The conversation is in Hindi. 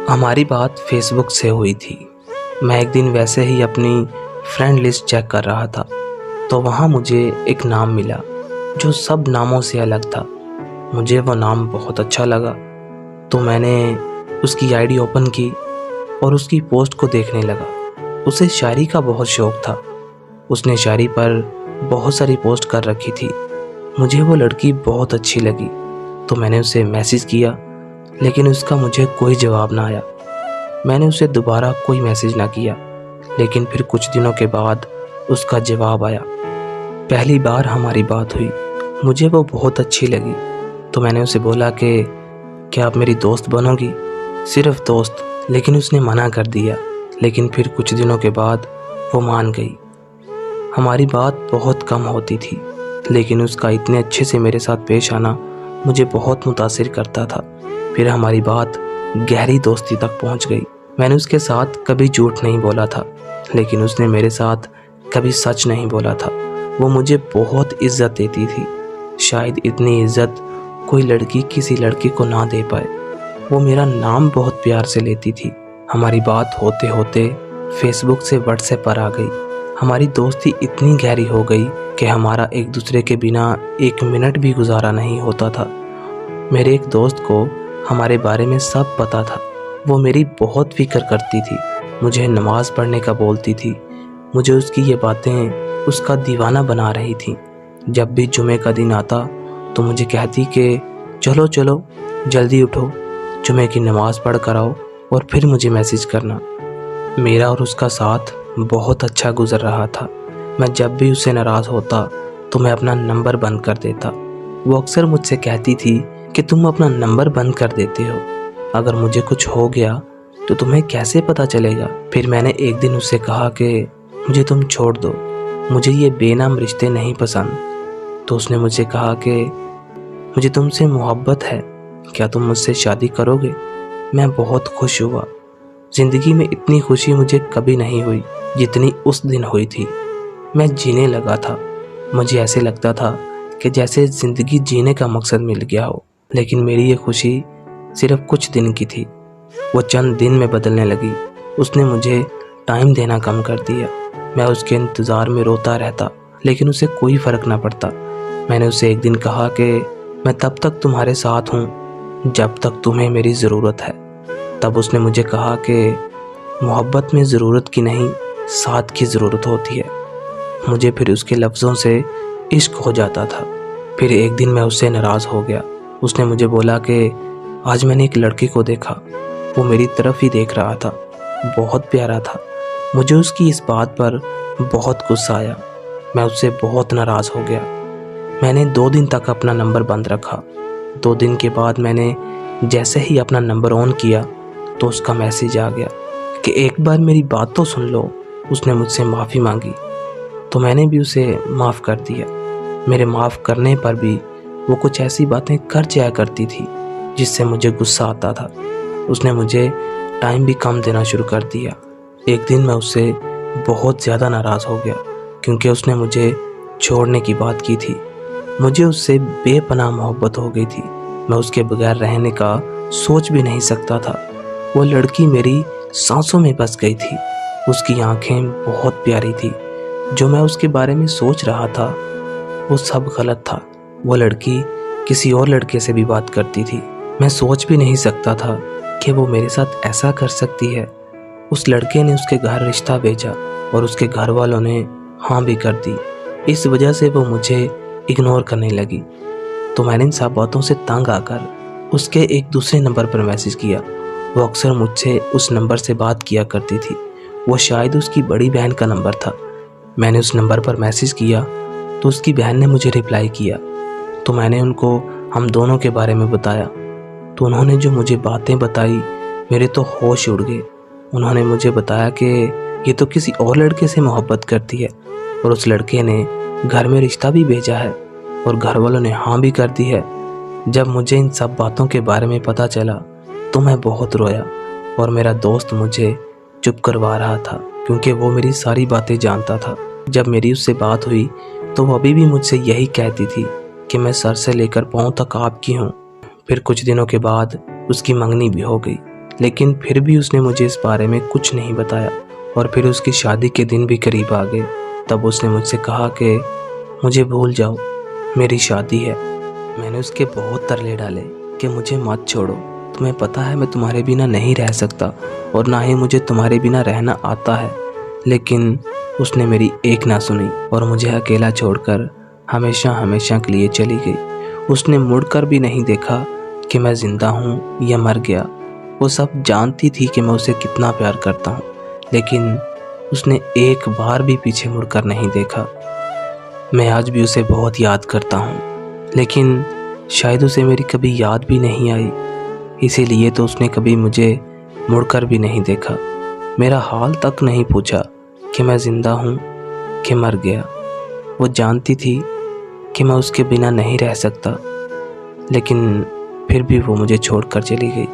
हमारी बात फेसबुक से हुई थी। मैं एक दिन वैसे ही अपनी फ्रेंड लिस्ट चेक कर रहा था, तो वहाँ मुझे एक नाम मिला जो सब नामों से अलग था। मुझे वो नाम बहुत अच्छा लगा, तो मैंने उसकी आईडी ओपन की और उसकी पोस्ट को देखने लगा। उसे शायरी का बहुत शौक़ था। उसने शायरी पर बहुत सारी पोस्ट कर रखी थी। मुझे वो लड़की बहुत अच्छी लगी, तो मैंने उसे मैसेज किया, लेकिन उसका मुझे कोई जवाब ना आया। मैंने उसे दोबारा कोई मैसेज ना किया, लेकिन फिर कुछ दिनों के बाद उसका जवाब आया। पहली बार हमारी बात हुई, मुझे वो बहुत अच्छी लगी, तो मैंने उसे बोला कि क्या आप मेरी दोस्त बनोगी? सिर्फ दोस्त। लेकिन उसने मना कर दिया। लेकिन फिर कुछ दिनों के बाद वो मान गई। हमारी बात बहुत कम होती थी, लेकिन उसका इतने अच्छे से मेरे साथ पेश आना मुझे बहुत मुतासिर करता था। फिर हमारी बात गहरी दोस्ती तक पहुंच गई। मैंने उसके साथ कभी झूठ नहीं बोला था, लेकिन उसने मेरे साथ कभी सच नहीं बोला था। वो मुझे बहुत इज्जत देती थी। शायद इतनी इज्जत कोई लड़की किसी लड़की को ना दे पाए। वो मेरा नाम बहुत प्यार से लेती थी। हमारी बात होते होते फेसबुक से व्हाट्सएप पर आ गई। हमारी दोस्ती इतनी गहरी हो गई कि हमारा एक दूसरे के बिना एक मिनट भी गुजारा नहीं होता था। मेरे एक दोस्त को हमारे बारे में सब पता था। वो मेरी बहुत फिक्र करती थी, मुझे नमाज़ पढ़ने का बोलती थी। मुझे उसकी ये बातें उसका दीवाना बना रही थी। जब भी जुमे का दिन आता तो मुझे कहती कि चलो चलो जल्दी उठो, जुमे की नमाज़ पढ़ कर आओ और फिर मुझे मैसेज करना। मेरा और उसका साथ बहुत अच्छा गुजर रहा था। मैं जब भी उससे नाराज़ होता तो मैं अपना नंबर बंद कर देता। वो अक्सर मुझसे कहती थी कि तुम अपना नंबर बंद कर देते हो, अगर मुझे कुछ हो गया तो तुम्हें कैसे पता चलेगा? फिर मैंने एक दिन उससे कहा कि मुझे तुम छोड़ दो, मुझे ये बेनाम रिश्ते नहीं पसंद। तो उसने मुझे कहा कि मुझे तुमसे मोहब्बत है, क्या तुम मुझसे शादी करोगे? मैं बहुत खुश हुआ। ज़िंदगी में इतनी खुशी मुझे कभी नहीं हुई जितनी उस दिन हुई थी। मैं जीने लगा था। मुझे ऐसे लगता था कि जैसे ज़िंदगी जीने का मकसद मिल गया हो। लेकिन मेरी ये खुशी सिर्फ कुछ दिन की थी। वो चंद दिन में बदलने लगी। उसने मुझे टाइम देना कम कर दिया। मैं उसके इंतज़ार में रोता रहता, लेकिन उसे कोई फ़र्क ना पड़ता। मैंने उसे एक दिन कहा कि मैं तब तक तुम्हारे साथ हूँ जब तक तुम्हें मेरी ज़रूरत है। तब उसने मुझे कहा कि मोहब्बत में ज़रूरत की नहीं, साथ की ज़रूरत होती है। मुझे फिर उसके लफ्ज़ों से इश्क हो जाता था। फिर एक दिन मैं उससे नाराज़ हो गया। उसने मुझे बोला कि आज मैंने एक लड़के को देखा, वो मेरी तरफ ही देख रहा था, बहुत प्यारा था। मुझे उसकी इस बात पर बहुत गुस्सा आया। मैं उससे बहुत नाराज़ हो गया। मैंने 2 दिन तक अपना नंबर बंद रखा। 2 दिन के बाद मैंने जैसे ही अपना नंबर ऑन किया तो उसका मैसेज आ गया कि एक बार मेरी बात तो सुन लो। उसने मुझसे माफ़ी मांगी, तो मैंने भी उसे माफ़ कर दिया। मेरे माफ़ करने पर भी वो कुछ ऐसी बातें कर जाया करती थी जिससे मुझे गुस्सा आता था। उसने मुझे टाइम भी कम देना शुरू कर दिया। एक दिन मैं उससे बहुत ज़्यादा नाराज़ हो गया क्योंकि उसने मुझे छोड़ने की बात की थी। मुझे उससे बेपनाह मोहब्बत हो गई थी। मैं उसके बगैर रहने का सोच भी नहीं सकता था। वो लड़की मेरी सांसों में बस गई थी। उसकी आंखें बहुत प्यारी थी। जो मैं उसके बारे में सोच रहा था वो सब गलत था। वो लड़की किसी और लड़के से भी बात करती थी। मैं सोच भी नहीं सकता था कि वो मेरे साथ ऐसा कर सकती है। उस लड़के ने उसके घर रिश्ता भेजा और उसके घर वालों ने हाँ भी कर दी। इस वजह से वो मुझे इग्नोर करने लगी। तो मैंने इन सब बातों से तंग आकर उसके एक दूसरे नंबर पर मैसेज किया। वो अक्सर मुझसे उस नंबर से बात किया करती थी। वो शायद उसकी बड़ी बहन का नंबर था। मैंने उस नंबर पर मैसेज किया तो उसकी बहन ने मुझे रिप्लाई किया। तो मैंने उनको हम दोनों के बारे में बताया। तो उन्होंने जो मुझे बातें बताई, मेरे तो होश उड़ गए। उन्होंने मुझे बताया कि ये तो किसी और लड़के से मोहब्बत करती है और उस लड़के ने घर में रिश्ता भी भेजा है और घर वालों ने हाँ भी कर दी है। जब मुझे इन सब बातों के बारे में पता चला तो मैं बहुत रोया और मेरा दोस्त मुझे चुप करवा रहा था क्योंकि वो मेरी सारी बातें जानता था। जब मेरी उससे बात हुई तो वो अभी भी मुझसे यही कहती थी कि मैं सर से लेकर पाँव तक आपकी हूँ। फिर कुछ दिनों के बाद उसकी मंगनी भी हो गई, लेकिन फिर भी उसने मुझे इस बारे में कुछ नहीं बताया। और फिर उसकी शादी के दिन भी करीब आ गए। तब उसने मुझसे कहा कि मुझे भूल जाओ, मेरी शादी है। मैंने उसके बहुत तरले डाले कि मुझे मत छोड़ो, तुम्हें पता है मैं तुम्हारे बिना नहीं रह सकता और ना ही मुझे तुम्हारे बिना रहना आता है। लेकिन उसने मेरी एक ना सुनी और मुझे अकेला छोड़कर हमेशा हमेशा के लिए चली गई। उसने मुड़कर भी नहीं देखा कि मैं ज़िंदा हूँ या मर गया। वो सब जानती थी कि मैं उसे कितना प्यार करता हूँ, लेकिन उसने एक बार भी पीछे मुड़कर नहीं देखा। मैं आज भी उसे बहुत याद करता हूँ, लेकिन शायद उसे मेरी कभी याद भी नहीं आई, इसीलिए तो उसने कभी मुझे मुड़कर भी नहीं देखा। मेरा हाल तक नहीं पूछा कि मैं ज़िंदा हूँ कि मर गया। वो जानती थी कि मैं उसके बिना नहीं रह सकता, लेकिन फिर भी वो मुझे छोड़कर चली गई।